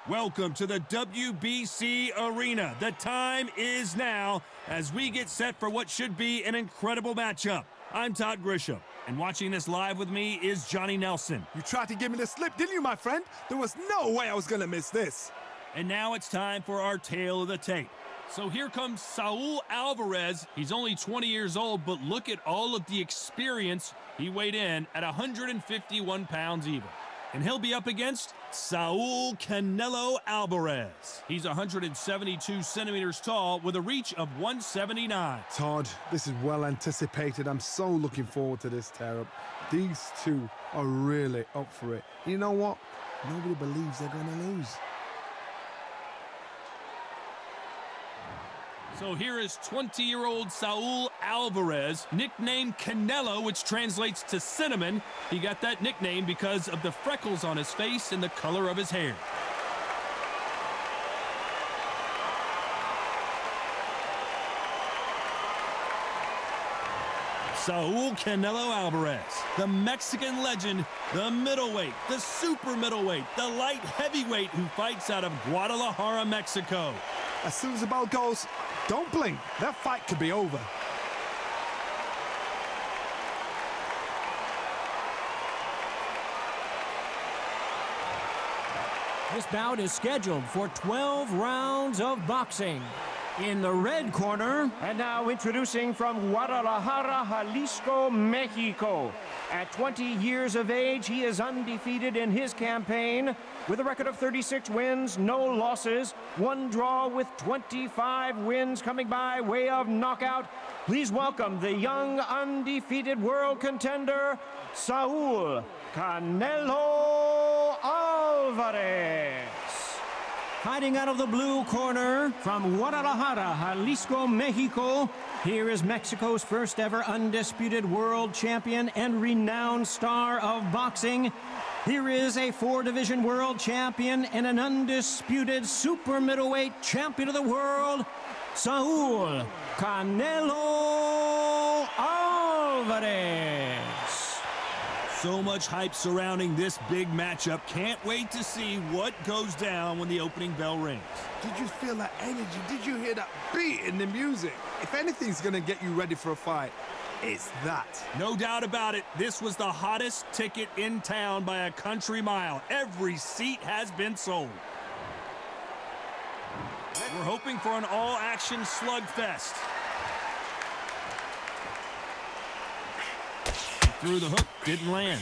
Welcome to the WBC Arena. The time is now as we get set for what should be an incredible matchup. I'm Todd Grisham, and watching this live with me is Johnny Nelson. You tried to give me the slip, didn't you, my friend? There was no way I was going to miss this. And now it's time for our tale of the tape. So here comes Saul Alvarez. He's only 20 years old, but look at all of the experience. He weighed in at 151 pounds even. And he'll be up against Saul Canelo Alvarez. He's 172 centimeters tall with a reach of 179. Todd, this is well anticipated. I'm so looking forward to this tear-up. These two are really up for it. You know what? Nobody believes they're going to lose. So here is 20-year-old Saul Alvarez, nicknamed Canelo, which translates to cinnamon. He got that nickname because of the freckles on his face and the color of his hair. Saul Canelo Alvarez, the Mexican legend, the middleweight, the super middleweight, the light heavyweight who fights out of Guadalajara, Mexico. As soon as the bell goes, don't blink. That fight could be over. This bout is scheduled for 12 rounds of boxing. In the red corner, and now introducing from Guadalajara, Jalisco, Mexico. At 20 years of age, he is undefeated in his campaign with a record of 36 wins, no losses, one draw with 25 wins coming by way of knockout. Please welcome the young undefeated world contender, Saul Canelo Alvarez. fighting out of the blue corner from Guadalajara, Jalisco, Mexico. Here is Mexico's first ever undisputed world champion and renowned star of boxing. Here is a 4-division world champion and an undisputed super middleweight champion of the world, Saul Canelo Alvarez. So much hype surrounding this big matchup. Can't wait to see what goes down when the opening bell rings. Did you feel that energy? Did you hear that beat in the music? If anything's gonna get you ready for a fight, it's that. No doubt about it. This was the hottest ticket in town by a country mile. Every seat has been sold. We're hoping for an all-action slugfest. Through the hook, didn't land.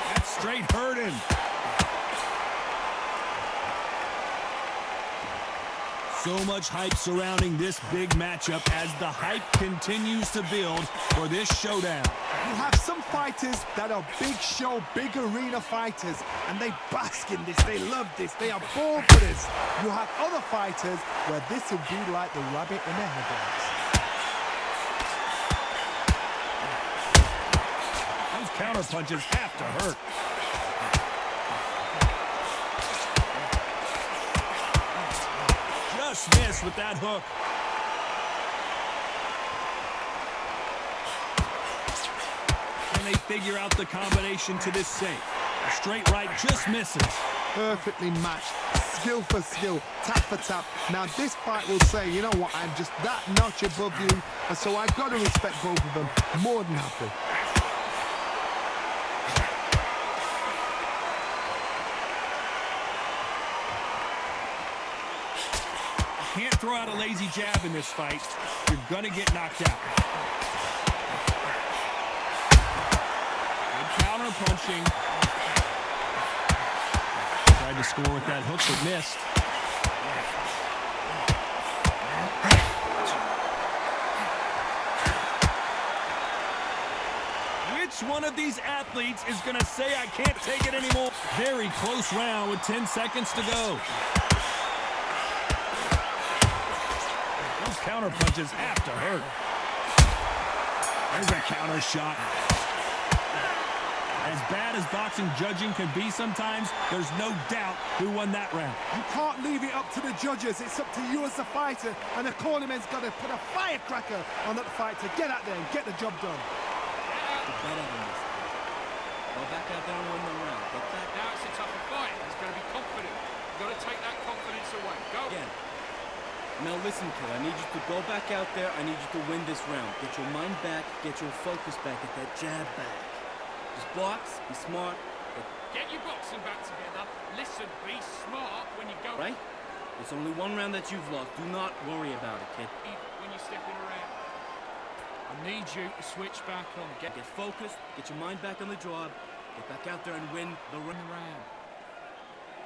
That straight hurt him. So much hype surrounding this big matchup as the hype continues to build for this showdown. You have some fighters that are big show, big arena fighters, and they bask in this, they love this, they are born for this. You have other fighters where this will be like the rabbit in the headlights. Those counter punches have to hurt. Just missed with that hook. And they figure out the combination to this safe. A straight right just misses. Perfectly matched, skill for skill, tap for tap. Now this fight will say, you know what, I'm just that notch above you, and so I've got to respect both of them more than happy. Can't throw out a lazy jab in this fight. You're gonna get knocked out. Good counter punching. Tried to score with that hook, but missed. Which one of these athletes is gonna say I can't take it anymore? Very close round with 10 seconds to go. Counter punches have to hurt. There's a counter shot. As bad as boxing judging can be sometimes, there's no doubt who won that round. You can't leave it up to the judges. It's up to you as the fighter, and the corner man's got to put a firecracker on that fight to get out there and get the job done. Better than this. Go back out there and win the round. Get that. Now it's a tougher fight. He's got to be confident. You've got to take that confidence away. Go. Again. Now listen, kid, I need you to go back out there. I need you to win this round. Get your mind back, get your focus back, get that jab back. Just box, be smart. Get your boxing back together. Listen, be smart when you go. Right? It's only one round that you've lost. Do not worry about it, kid. When you're stepping around. I need you to switch back on. Get focused, get your mind back on the job, get back out there and win the round.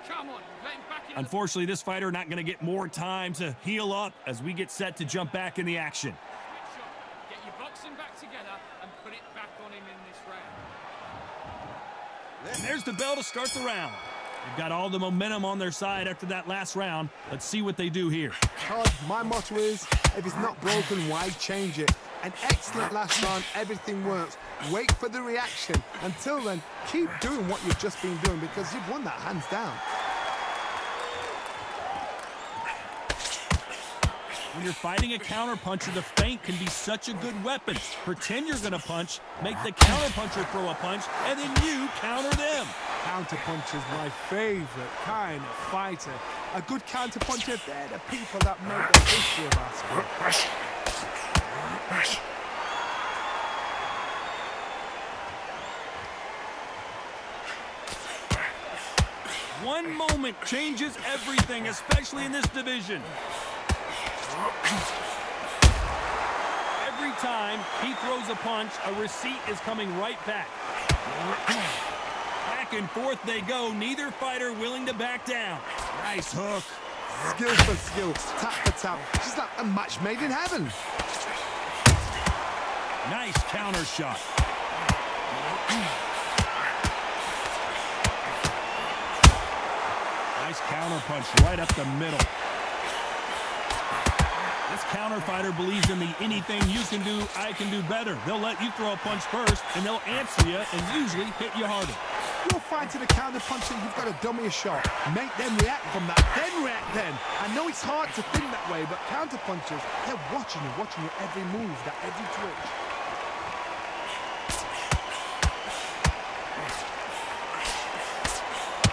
Come on, let him back in. Unfortunately, this fighter not going to get more time to heal up as we get set to jump back in the action. Switch on. Get your boxing back together and put it back on him in this round. And there's the bell to start the round. They've got all the momentum on their side after that last round. Let's see what they do here. Todd, my motto is, if it's not broken, why change it? An excellent last round, everything works. Wait for the reaction. Until then, keep doing what you've just been doing because you've won that hands down. When you're fighting a counterpuncher, the feint can be such a good weapon. Pretend you're going to punch, make the counterpuncher throw a punch, and then you counter them. Counterpuncher is my favorite kind of fighter. A good counterpuncher, they're the people that make the history of our sport. One moment changes everything, especially in this division. Every time he throws a punch, a receipt is coming right back. Back and forth they go, neither fighter willing to back down. Nice hook. Skill for skill, tap for tap. Just like a match made in heaven. Nice counter shot. Nice counter punch right up the middle. This counter fighter believes in the anything you can do, I can do better. They'll let you throw a punch first, and they'll answer you and usually hit you harder. You're fighting a counterpuncher, you've got to dummy a shot. Make them react from that, then react then. I know it's hard to think that way, but counterpunchers, they're watching you every move, that every twitch.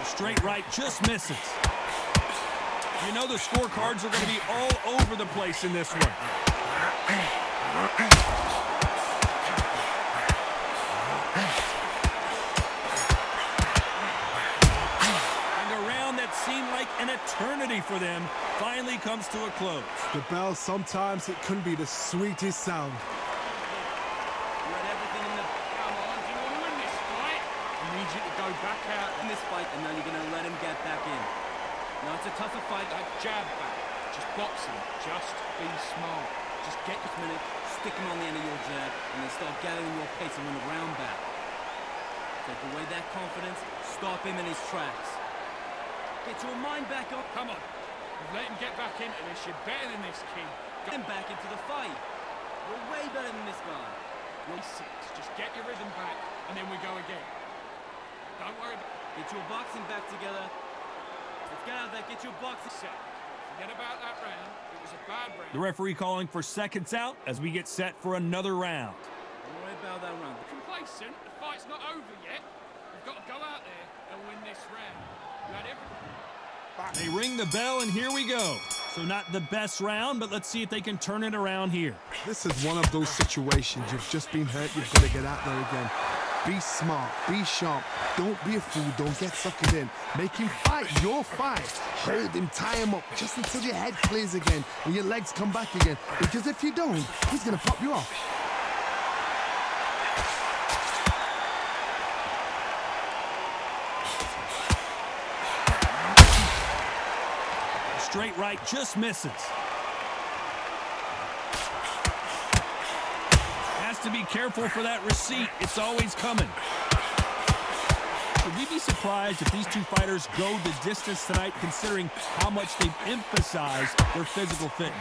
Straight right just misses. You know the scorecards are going to be all over the place in this one. And a round that seemed like an eternity for them finally comes to a close. The bell, sometimes it can be the sweetest sound. You had everything in the... Come on, do you want to win this fight? I need you to go back out in this fight, and now you're going to let him get back in. Now it's a tougher fight. that jab back. Just boxing. Just be smart. Just get this minute, stick him on the end of your jab, and then start gathering your pace and win the round back. Take away that confidence, stop him in his tracks. Get your mind back up. Come on. You've let him get back into this. You're better than this, kid. Get him back into the fight. You're way better than this guy. You're 6. Just get your rhythm back, and then we go again. Don't worry about Get your boxing back together. Let's get out there, get your boxing set. Forget about that round. It was a bad round. The referee calling for seconds out as we get set for another round. Don't worry about that round. Complacent. The fight's not over yet. We've got to go out there and win this round. You had everything. They ring the bell, and here we go. So not the best round, but let's see if they can turn it around here. This is one of those situations. You've just been hurt, you've got to get out there again. Be smart, be sharp, don't be a fool, don't get suckered in. Make him fight your fight. Hold him, tie him up, just until your head clears again and your legs come back again. Because if you don't, he's going to pop you off. Straight right just misses. Has to be careful for that receipt. It's always coming. Would we be surprised if these two fighters go the distance tonight, considering how much they've emphasized their physical fitness?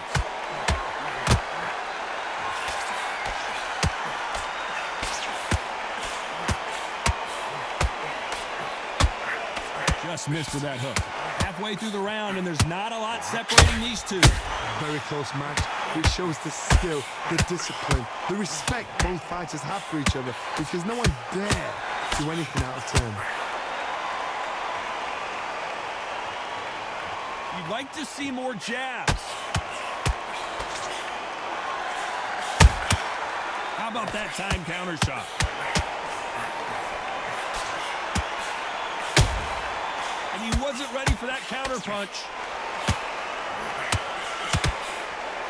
Just missed with that hook. Halfway through the round, and there's not a lot separating these two. Very close match. It shows the skill, the discipline, the respect both fighters have for each other, because no one dare do anything out of turn. You'd like to see more jabs. How about that time counter shot? And he wasn't ready for that counter punch.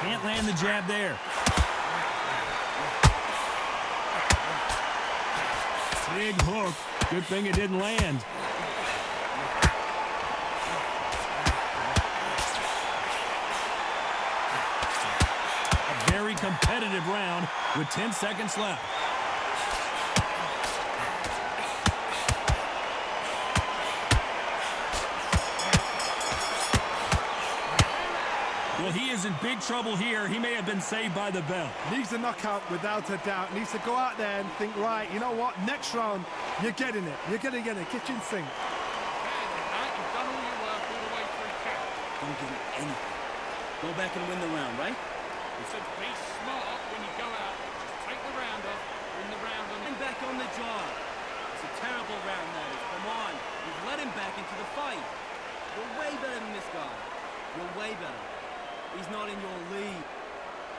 Can't land the jab there. Big hook. Good thing it didn't land. A very competitive round with 10 seconds left. Well, he is in big trouble here. He may have been saved by the bell. Needs a knockout without a doubt. Needs to go out there and think, right, you know what? Next round, you're getting it. You're going to get a kitchen sink. You've done all your work all the way through camp. Don't give it anything. Go back and win the round, right? So be smart when you go out. Just take the round off, win the round on And back on the job. It's a terrible round, that is. Come on. You've let him back into the fight. You're way better than this guy. You're way better. He's not in your league.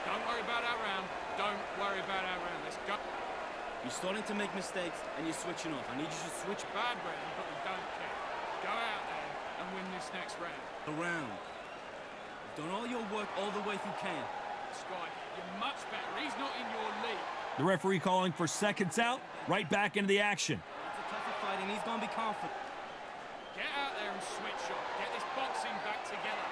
Don't worry about our round. Don't worry about our round. Let's go. You're starting to make mistakes and you're switching off. I need you to switch Bad round, but we don't care. Go out there and win this next round. the round. You've done all your work all the way through camp. Sky, you're much better. He's not in your league. The referee calling for seconds out. Right back into the action. It's a tougher fight and he's going to be confident. Get out there and switch off. Get this boxing back together.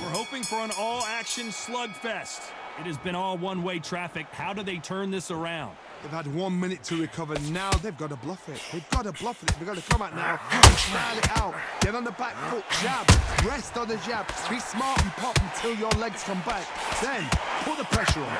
We're hoping for an all-action slugfest. It has been all one-way traffic. How do they turn this around? They've had 1 minute to recover. Now they've got to bluff it. They've got to bluff it. They've got to come out now and style it out. Get on the back foot, jab. Rest on the jab. Be smart and pop until your legs come back. Then put the pressure on.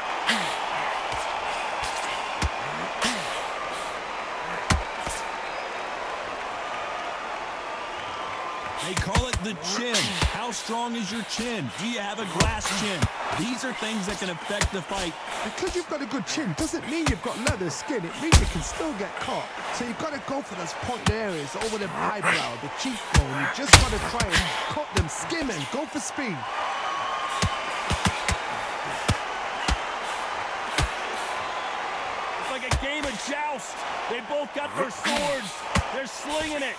They call it the chin. How strong is your chin? Do you have a glass chin? These are things that can affect the fight. Because you've got a good chin doesn't mean you've got leather skin. It means you can still get caught. So you've got to go for those point areas over the eyebrow, the cheekbone. You just got to try and cut them, skim and go for speed. It's like a game of joust. They both got their swords. They're slinging it.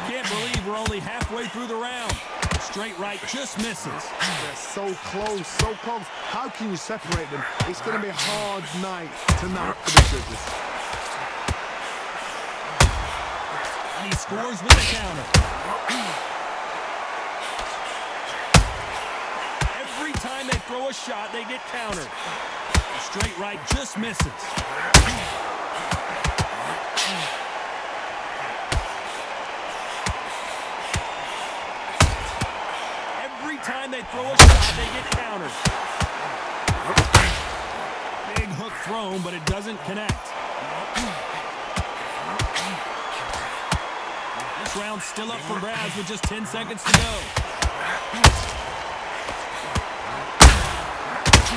Can't believe we're only halfway through the round. Straight right just misses. They're so close, so close. How can you separate them? It's going to be a hard night tonight for the judges. And he scores with a counter. Every time they throw a shot, they get countered. The straight right just misses. Every time they throw a shot, they get countered. Big hook thrown, but it doesn't connect. This round's still up for grabs with just 10 seconds to go.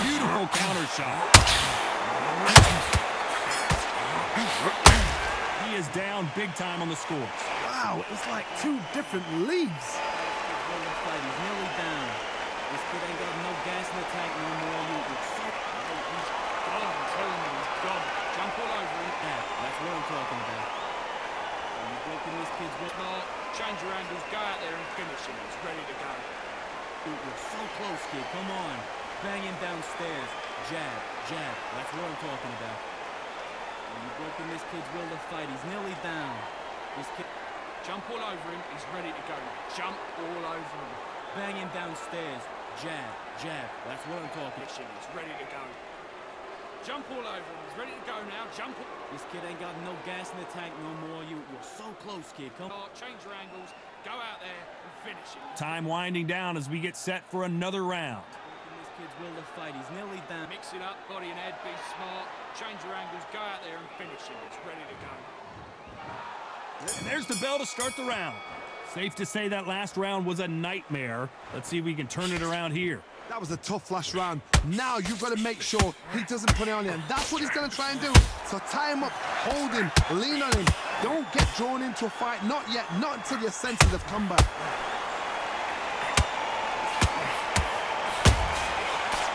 Beautiful counter shot. He is down big time on the scores. Wow, it's like two different leagues. He's nearly down. This kid ain't got no gas in the tank no more. You're so... He's gone. I'm telling you, he's gone. Jump all over him. That's what I'm talking about. You're breaking this kid's wrist. No, change your angles, go out there and finish him. He's ready to go. Dude, you're so close, kid. Come on. Bang him downstairs. Jab, jab. That's what I'm talking about. You're breaking this kid's will to fight. He's nearly down. This kid... Jump all over him. He's ready to go. Jump all over him. Bang him downstairs. Jab, jab. That's what I'm talking about. Listen, he's ready to go. Jump all over him. He's ready to go now. Jump. This kid ain't got no gas in the tank no more. You're so close, kid. Come on. Change your angles. Go out there and finish him. Time winding down as we get set for another round. This kid's will to fight. He's nearly down. Mix it up, body and head, be smart. Change your angles, go out there and finish him. It's ready to go. And there's the bell to start the round. Safe to say that last round was a nightmare. Let's see if we can turn it around here. That was a tough last round. Now you've got to make sure he doesn't put it on you. And that's what he's going to try and do. So tie him up, hold him, lean on him. Don't get drawn into a fight. Not yet. Not until your senses have come back.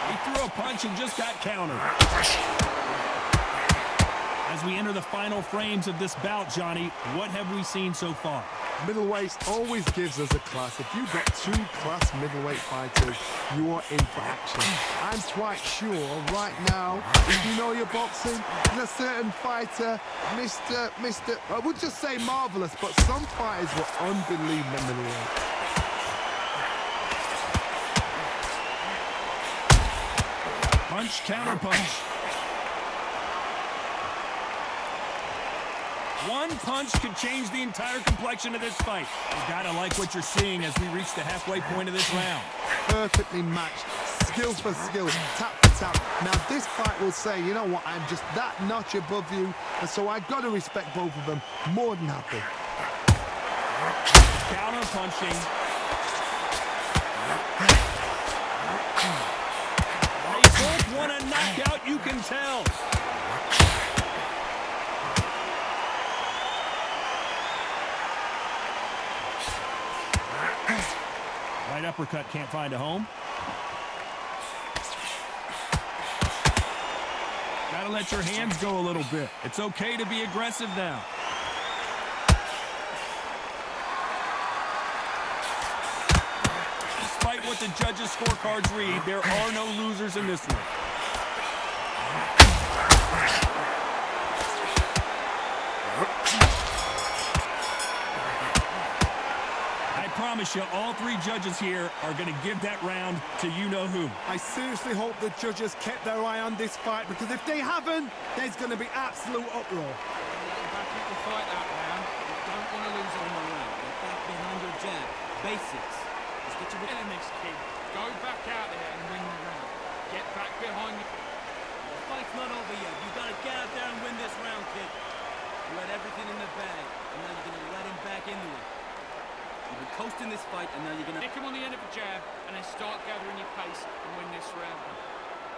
He threw a punch and just got countered. As we enter the final frames of this bout, Johnny, what have we seen so far? Middleweight always gives us a class. If you've got two class middleweight fighters, you are in for action. I'm quite sure right now, if you know your boxing, there's a certain fighter, Mr. I would just say marvelous, but some fighters were unbelievable middleweight. Punch, counter punch. One punch could change the entire complexion of this fight. You gotta like what you're seeing as we reach the halfway point of this round. Perfectly matched, skill for skill, tap for tap. Now this fight will say, you know what, I'm just that notch above you, and so I gotta respect both of them. More than happy. Counter punching. They both want a knockout, you can tell. Right uppercut can't find a home. Gotta let your hands go a little bit. It's okay to be aggressive now. Despite what the judges' scorecards read, there are no losers in this one. I promise you, all three judges here are going to give that round to you-know-who. I seriously hope the judges kept their eye on this fight, because if they haven't, there's going to be absolute uproar. Back up the fight that round. You don't want to lose on the round. Get back behind your jab. Basics. Just get your Killing this kid. Go back out there and win the round. Get back behind you. The fight's not over yet. You gotta get out there and win this round, kid. You had everything in the bag, and now you're gonna let him back into it. You've been coasting this fight, and now you're gonna Nick him on the end of a jab and then start gathering your pace and win this round.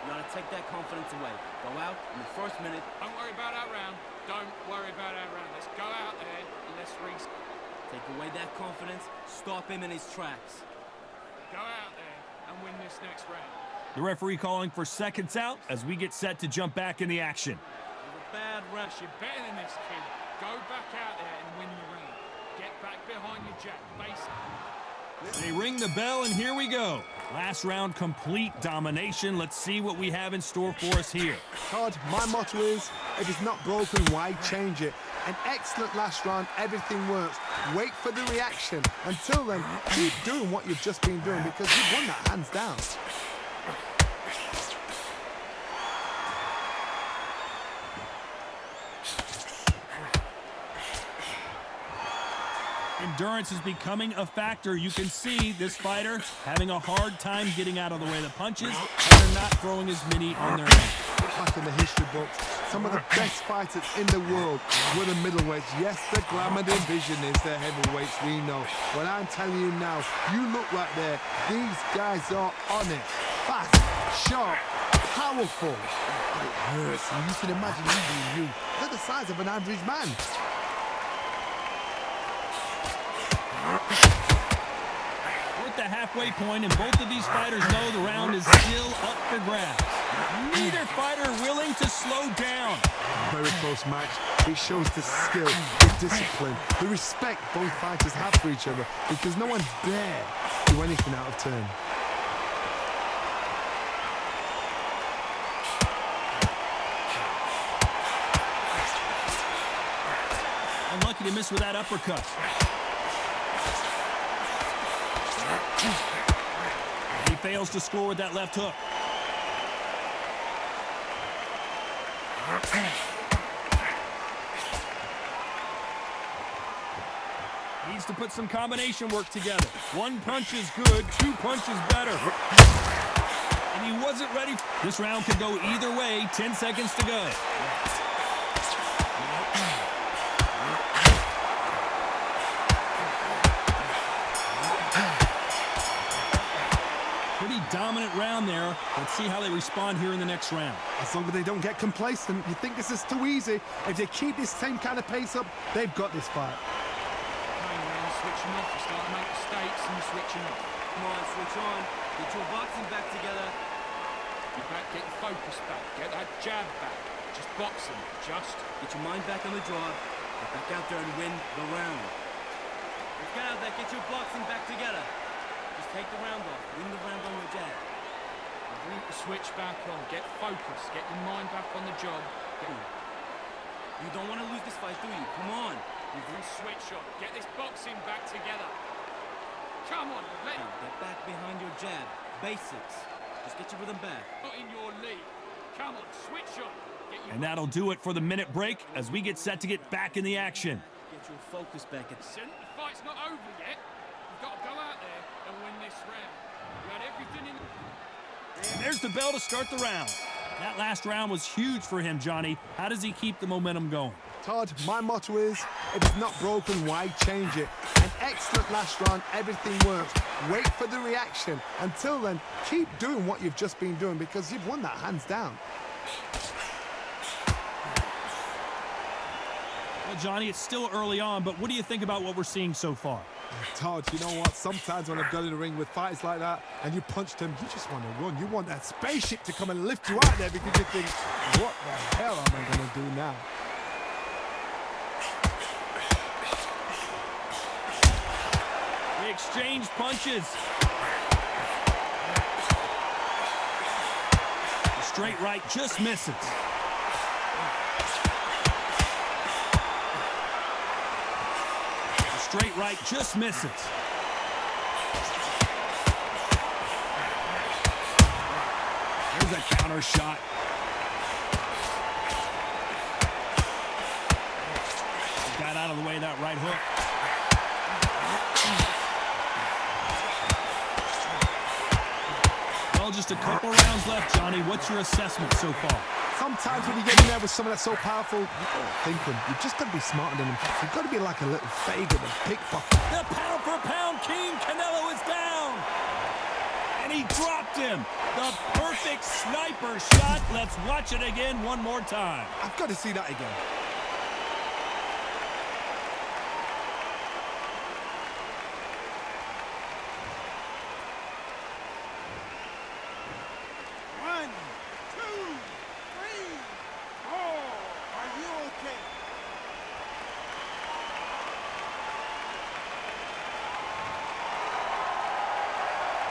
You gotta take that confidence away. Go out in the first minute. Don't worry about our round. Don't worry about our round. Let's go out there and let's reset. Take away that confidence. Stop him in his tracks. Go out there and win this next round. The referee calling for seconds out as we get set to jump back in the action. It was a bad round. You're better than this kid. Go back out there and win the round. Get back behind your jab. Base. They ring the bell, and here we go. Last round, complete domination. Let's see what we have in store for us here. Todd, my motto is, if it's not broken, why change it? An excellent last round, everything works. Wait for the reaction. Until then, keep doing what you've just been doing, because you've won that hands down. Endurance is becoming a factor. You can see this fighter having a hard time getting out of the way of the punches, and they're not throwing as many on their end. Back in the history books, some of the best fighters in the world were the middleweights. Yes, the glamour division is the heavyweights, we know. But I'm telling you now, you look right there, these guys are on it. Fast, sharp, powerful. It hurts, and you can imagine you. They're the size of an average man. We're at the halfway point, and both of these fighters know the round is still up for grabs. Neither fighter willing to slow down. Very close match. It shows the skill, the discipline, the respect both fighters have for each other, because no one dare do anything out of turn. Unlucky to miss with that uppercut. He fails to score with that left hook. Needs to put some combination work together. One punch is good, two punches better. And he wasn't ready. This round could go either way. 10 seconds to go. Pretty dominant round there. Let's see how they respond here in the next round. As long as they don't get complacent, you think this is too easy. If they keep this same kind of pace up, they've got this fight. Switching off, you start to make mistakes and you're switching off. Come on, switch on. Get your boxing back together. You're back, get your focus back, get that jab back. Just boxing, just. Get your mind back on the jaw. Get back out there and win the round. Let's get out there, get your boxing back together. Just take the round off. Win the round on your jab. Bring the switch back on, get focused, get your mind back on the job. You don't want to lose this fight, do you? Come on. You've switch on, get this boxing back together. Come on, let it. Get back behind your jab. Basics. Just get your rhythm back. Not in your lead. Come on, switch on. Get your And that'll do it for the minute break as we get set to get back in the action. Get your focus back. Listen, the fight's not over yet. You've got to go out there and win this round. You had everything in. And there's the bell to start the round. That last round was huge for him, Johnny. How does he keep the momentum going? Todd, my motto is, if it's not broken, why change it? An excellent last round, everything works. Wait for the reaction. Until then, keep doing what you've just been doing because you've won that hands down. Well, Johnny, it's still early on, but what do you think about what we're seeing so far? Todd, you know what? Sometimes when I've got in the ring with fighters like that and you punch them, you just want to run. You want that spaceship to come and lift you out there because you think, what the hell am I going to do now? They exchange punches. The straight right just misses. The straight right just misses. There's a counter shot. Got out of the way of that right hook. Well, just a couple rounds left, Johnny. What's your assessment so far? Sometimes when you get in there with someone that's so powerful, you're thinking, you've just got to be smarter than him. You've got to be like a little faggot and pickpocket. The pound-for-pound king, Canelo, is down. And he dropped him. The perfect sniper shot. Let's watch it again one more time. I've got to see that again.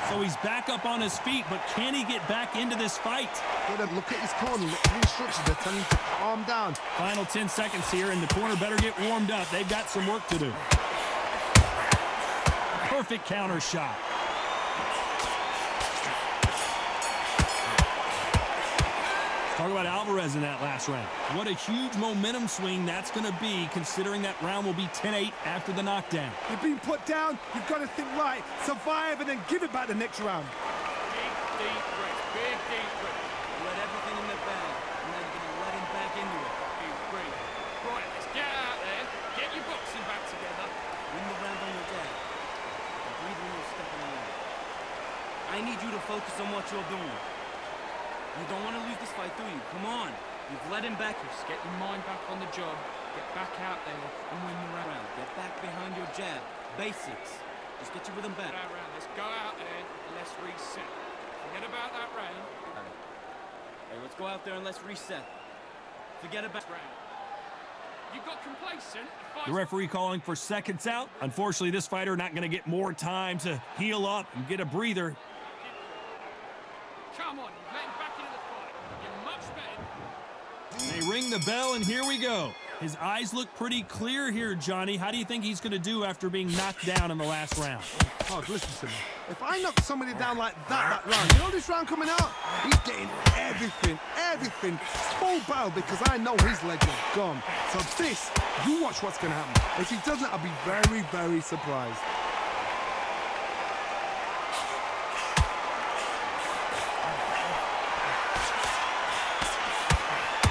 So he's back up on his feet, but can he get back into this fight? Look at his corner. Look at the instructions. They're telling him to calm down. Final 10 seconds here, and the corner better get warmed up. They've got some work to do. Perfect counter shot. Talk about Alvarez in that last round. What a huge momentum swing that's going to be, considering that round will be 10-8 after the knockdown. You've been put down. You've got to think right, survive, and then give it back the next round. Big deep breath, big deep breath. You had everything in the bag, and now you're going to let him back into it. Big breathe. Right, let's get out there, get your boxing back together. Win the round on your jab. And breathe when you're stepping in. I need you to focus on what you're doing. You don't want to lose this fight, do you? Come on. You've let him back. Just get your mind back on the job, get back out there and win the round. Get back behind your jab. Basics. Just get your rhythm back. Round. Let's go out there and let's reset. Forget about that round. Hey, let's go out there and let's reset. Forget about Round. You got complacent. The referee calling for seconds out. Unfortunately, this fighter not going to get more time to heal up and get a breather. Come on, you've let him back into the fight. You're much better. They ring the bell, and here we go. His eyes look pretty clear here, Johnny. How do you think he's going to do after being knocked down in the last round? Oh, listen to me. If I knock somebody down like that round, you know this round coming out? He's getting everything, full barrel, because I know his legs are gone. So this, you watch what's going to happen. If he doesn't, I'll be very, very surprised.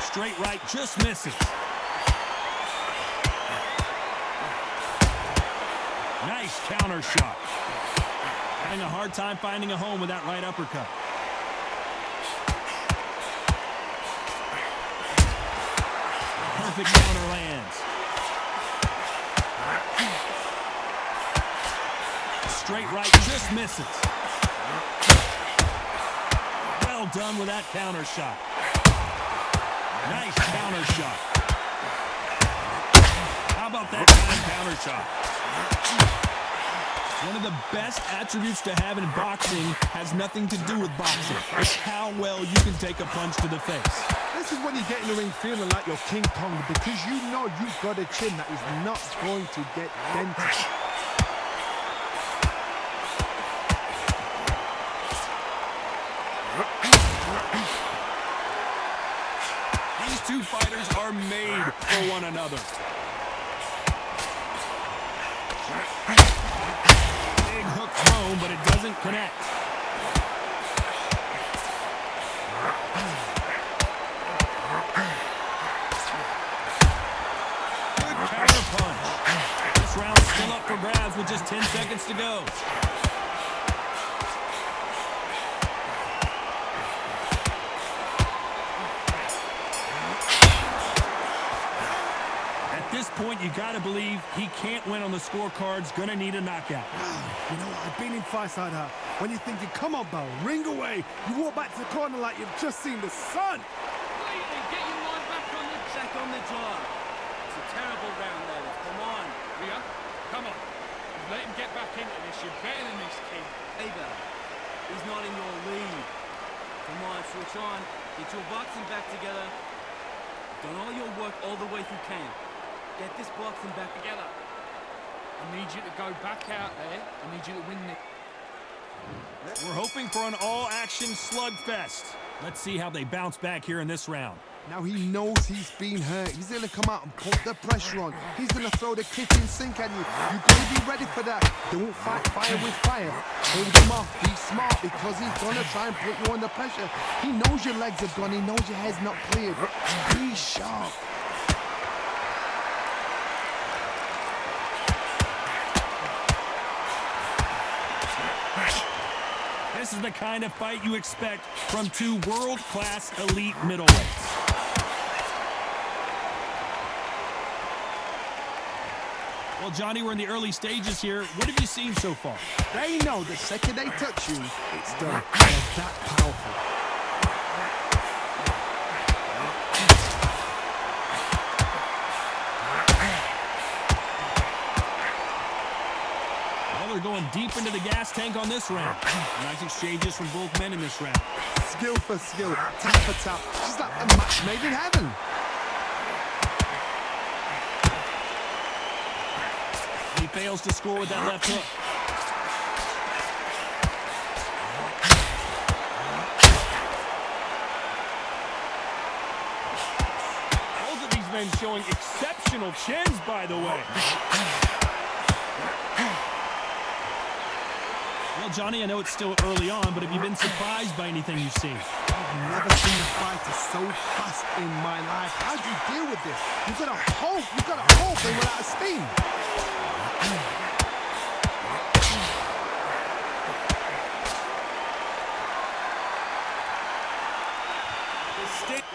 Straight right, just misses. Nice counter shot. Having a hard time finding a home with that right uppercut. Perfect counter lands. Straight right, just misses. Well done with that counter shot. Nice counter shot. How about that counter shot? One of the best attributes to have in boxing has nothing to do with boxing. It's how well you can take a punch to the face. This is when you get in the ring feeling like you're King Kong, because you know you've got a chin that is not going to get dented. These two fighters are made for one another. Big hook thrown, but it doesn't connect. Good counter punch. This round's still up for grabs with just 10 seconds to go. At this point, you gotta believe he can't win on the scorecards. Gonna need a knockout. You know what? I've been in fights like that. When you're thinking, come on, Bell, ring away. You walk back to the corner like you've just seen the sun. Completely get your mind back on the Back on the job. It's a terrible round, David. Come on. Ria, come on. Let him get back into this. You're better than this kid. Hey, Bell. He's not in your league. Come on, switch on. Get your boxing back together. Done all your work all the way through camp. Get this boxing back together. I need you to go back out there. I need you to win this. We're hoping for an all-action slugfest. Let's see how they bounce back here in this round. Now he knows he's been hurt. He's going to come out and put the pressure on. He's going to throw the kitchen sink at you. You've got to be ready for that. Don't fight fire with fire. Hold him off. Be smart, because he's going to try and put you under pressure. He knows your legs are gone. He knows your head's not cleared. Be sharp. This is the kind of fight you expect from two world-class elite middleweights. Well, Johnny, we're in the early stages here. What have you seen so far? They know the second they touch you, it's done. They're that powerful. Well, they're going deep into the gas tank on this round. Nice exchanges from both men in this round. Skill for skill, tap for tap. Just like a match made in heaven. He fails to score with that left hook. Both of these men showing exceptional chins, by the way. Well, Johnny, I know it's still early on, but have you been surprised by anything you've seen? I've never seen a fighter so fast in my life. How do you deal with this? You've got to hope they were out of steam.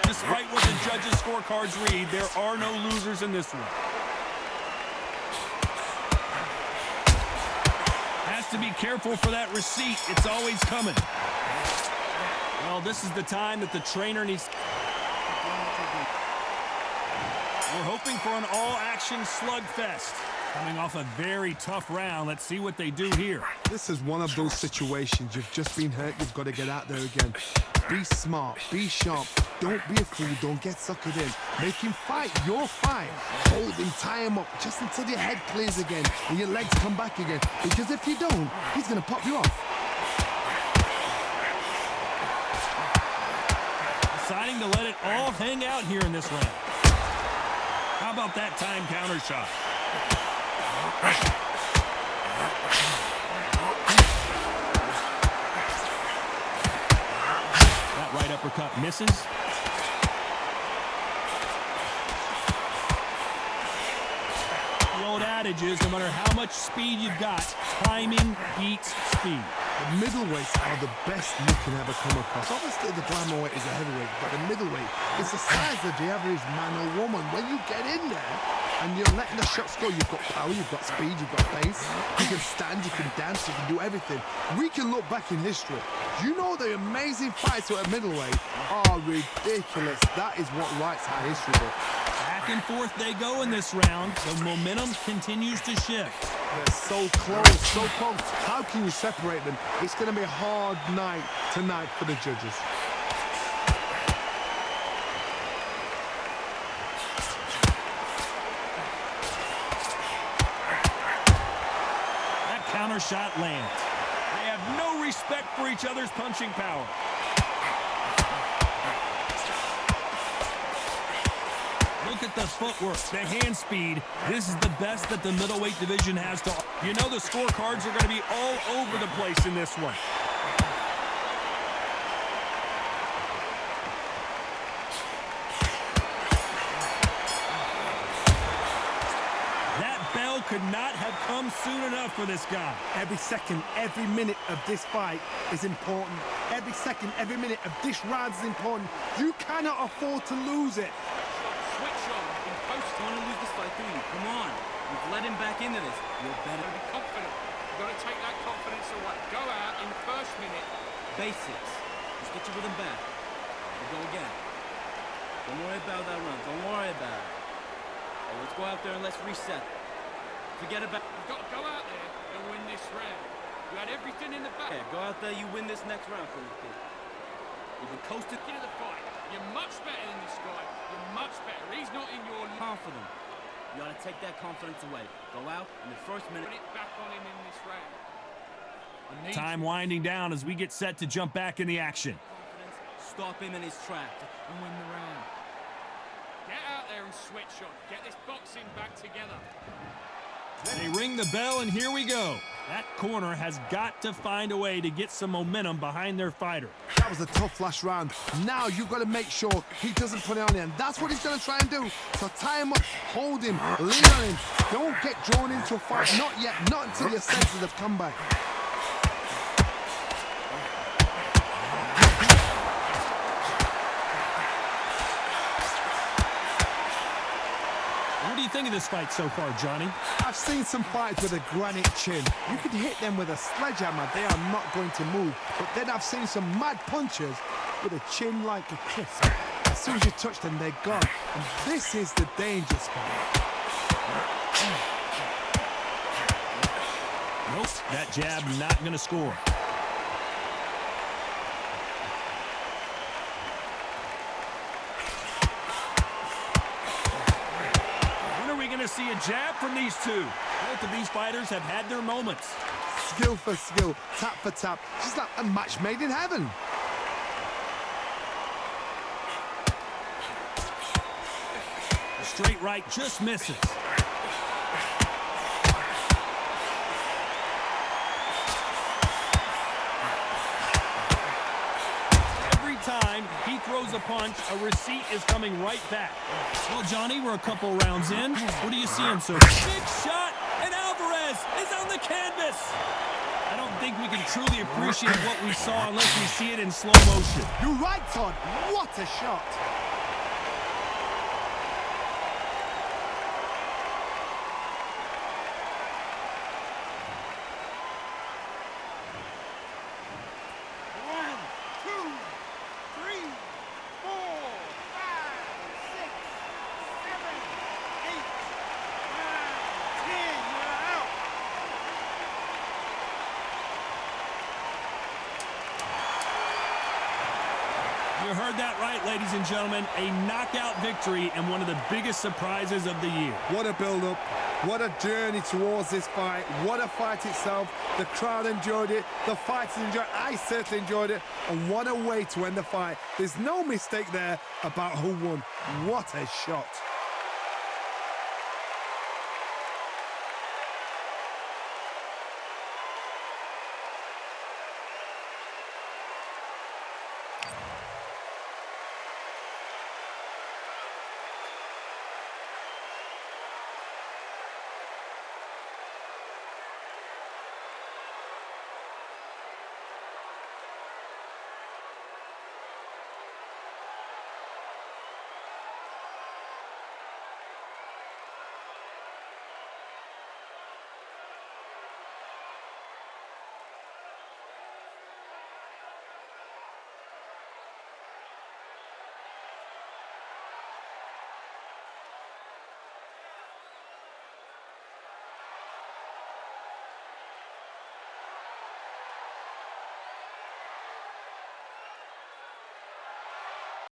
Despite what the judges' scorecards read, there are no losers in this one. Has to be careful for that receipt. It's always coming. Well, this is the time that the trainer needs. We're hoping for an all-action slugfest. Coming off a very tough round. Let's see what they do here. This is one of those situations. You've just been hurt. You've got to get out there again. Be smart. Be sharp. Don't be a fool. Don't get suckered in. Make him fight your fight. Hold him, tie him up just until your head clears again and your legs come back again. Because if you don't, he's going to pop you off. deciding to let it all hang out here in this round. How about that time counter shot? That right uppercut misses. The old adage is no matter how much speed you've got, timing beats speed. The middleweights are the best you can ever come across. Obviously, the Glamourweight is a heavyweight, but the middleweight is the size of the average man or woman. When you get in there and you're letting the shots go, you've got power, you've got speed, you've got pace. You can stand, you can dance, you can do everything. We can look back in history. You know the amazing fights at middleweight are ridiculous. That is what writes our history book. Back and forth they go in this round. The momentum continues to shift. They're so close, so close. How can you separate them? It's going to be a hard night tonight for the judges. That counter shot lands. They have no respect for each other's punching power. Look at the footwork, the hand speed. This is the best that the middleweight division has to offer. You know the scorecards are going to be all over the place in this one. That bell could not have come soon enough for this guy. Every second, every minute of this fight is important. Every second, every minute of this round is important. You cannot afford to lose it. Switch on in post. You want to lose this fight, do you? Come on. You've let him back into this. You're better. Be confident. You've got to take that confidence away. Go out in the first minute. Basics. Just get your rhythm back. We'll go again. Don't worry about that run. Don't worry about it. Hey, let's go out there and let's reset. Forget about... You've got to go out there and win this round. You had everything in the back. Yeah, go out there, you win this next round for this kid. You've been coasted. Into the fight. You're much better than this guy. You're much better. He's not in your Confident. You got to take that confidence away. Go out in the first minute. Put it back on him in this round. I need Time winding down as we get set to jump back in the action. Confidence. Stop him in his tracks and win the round. Get out there and switch on. Get this boxing back together. They ring the bell, and here we go. That corner has got to find a way to get some momentum behind their fighter. That was a tough last round. Now you've got to make sure he doesn't put it on him. That's what he's going to try and do. So tie him up, hold him, lean on him. Don't get drawn into a fight. Not yet. Not until your senses have come back. What do you think of this fight so far, Johnny? I've seen some fights with a granite chin. You could hit them with a sledgehammer. They are not going to move. But then I've seen some mad punchers with a chin like a crisp. As soon as you touch them, they're gone. And this is the danger spot. Nope, that jab not going to score. To see a jab from these two. Both of these fighters have had their moments. Skill for skill, tap for tap. Just like a match made in heaven. The straight right just misses. Every time he throws a punch, a receipt is coming right back. Well, Johnny, we're a couple rounds in. What are you seeing so far? Big shot, and Alvarez is on the canvas. I don't think we can truly appreciate what we saw unless we see it in slow motion. You're right, Todd. What a shot. You heard that right, ladies and gentlemen. A knockout victory and one of the biggest surprises of the year. What a build-up. What a journey towards this fight. What a fight itself. The crowd enjoyed it. The fighters enjoyed it. I certainly enjoyed it. And what a way to end the fight. There's no mistake there about who won. What a shot.